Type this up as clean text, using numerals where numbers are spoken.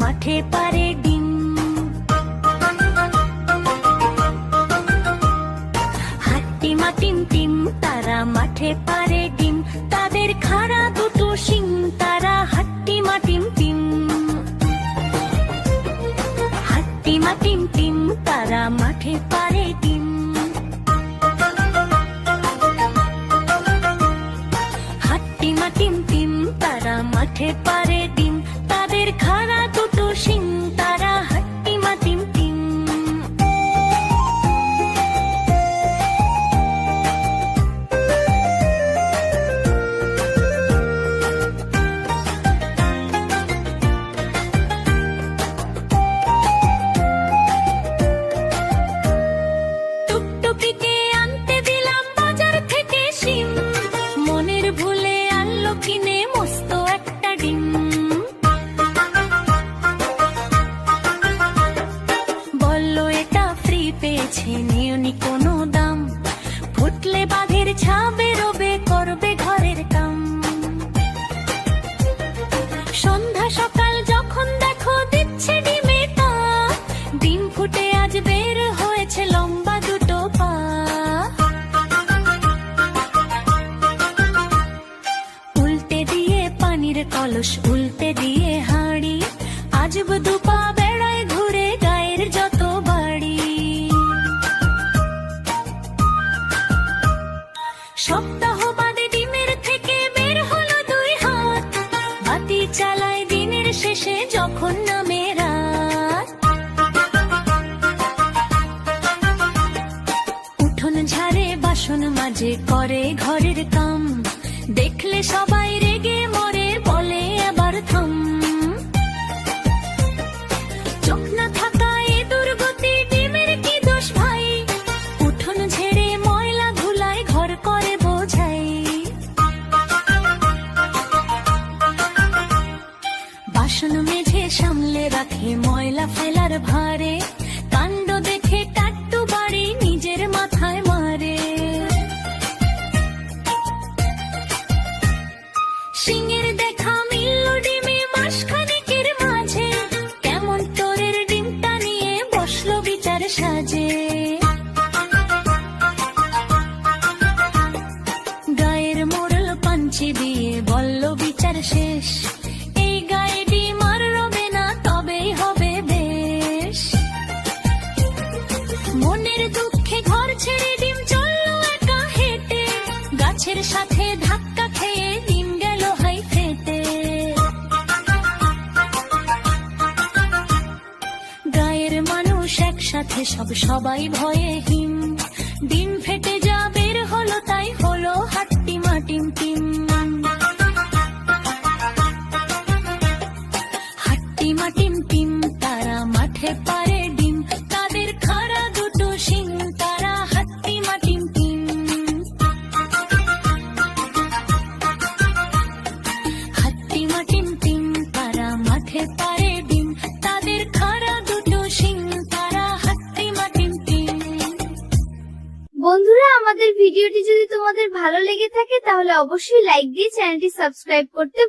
মাঠে পারে ডিম। হাট্টিমা টিম টিম তারা মাঠে পারে ডিম, তাদের খাড়া দুটো শিং, তারা হাট্টিমা টিম টিম। হাট্টিমা টিম টিম তারা মাঠে পারে ডিম। হাট্টিমা টিম টিম তারা মাঠে পারে ডিম, তাদের খাড়া দুটো শিং, তারা হাট্টিমা টিম টিম। টুকটুকিকে আনতে দিলাম বাজার থেকে শিম, মনের ভুলে আনলো কিনে মস্ত একটা ডিম। বললো এটা ফ্রি পেয়েছে, নিওনি কোনো দাম, ফুটলে বাঘের ছা বেরোবে, করবে ঘরের কাম। সন্ধ্যা সকাল যখন দেখো দিচ্ছে ডিমে তা, ডিম ফুটে আজ বের হয়েছে লম্বা দুটো পা। উল্টে দিয়ে পানির কলস, উল্টে দিয়ে হাঁড়ি, আজব দুপা বেড়ায় ঘুরে গায়ের যত বাড়ি। সপ্তাহ বাদে ডিমের থেকে বের হলো দুই হাত, বাতি চালায় দিনের শেষে যখন নামে রাত। উঠোন ঝাড়ে বাসন মাজে করে ঘরের কাম, দেখলে সবাই রেগে মরে বলে আবার থাম। চোখ না থাকা এ দুর্গতি, ডিমের কি দোষ ভাই, উঠোন ঝেড়ে ময়লা ধুলায় ঘর করে বোঝাই। বাসন মেঝে সামলে রাখে ময়লা ফেলার ভারে, কাণ্ড দেখে টাট্টু বাড়ি নিজের মাথায় মারে। শিঙের দেখা মিলল ডিমে মাসখানেকের মাঝে, কেমন তোরের ডিমটা নিয়ে বসলো বিচার সাজে। গায়ের মোড়ল পাঞ্চি দিয়ে বলল বিচার শেষ, এই গায়ে ডিম আর রবে না, তবেই হবে বেশ। মনের দুঃখে ঘর ছেড়ে ডিম চললো একা হেঁটে, গাছের সাথে ধাক্কা খেয়ে ডিম গেল হাই ফেটে। গায়ের মানুষ একসাথে সবাই ভয়ে হিম, ডিম ফেটে যা বের হলো তাই হলো হাট্টিমা টিম টিম। হাট্টিমা টিম টিম তারা মাঠে পারে ডিম, তাদের খাড়া দুটো শিং, তারা হাট্টিমা টিম টিম। হাট্টিমা টিম টিম তারা মাঠে পারে ডিম, তাদের খাড়া দুটো শিং, তারা হাট্টিমা টিম টিম। বন্ধুরা, আমাদের ভিডিওটি যদি তোমাদের ভালো লেগে থাকে তাহলে অবশ্যই লাইক দিয়ে চ্যানেলটি সাবস্ক্রাইব করতে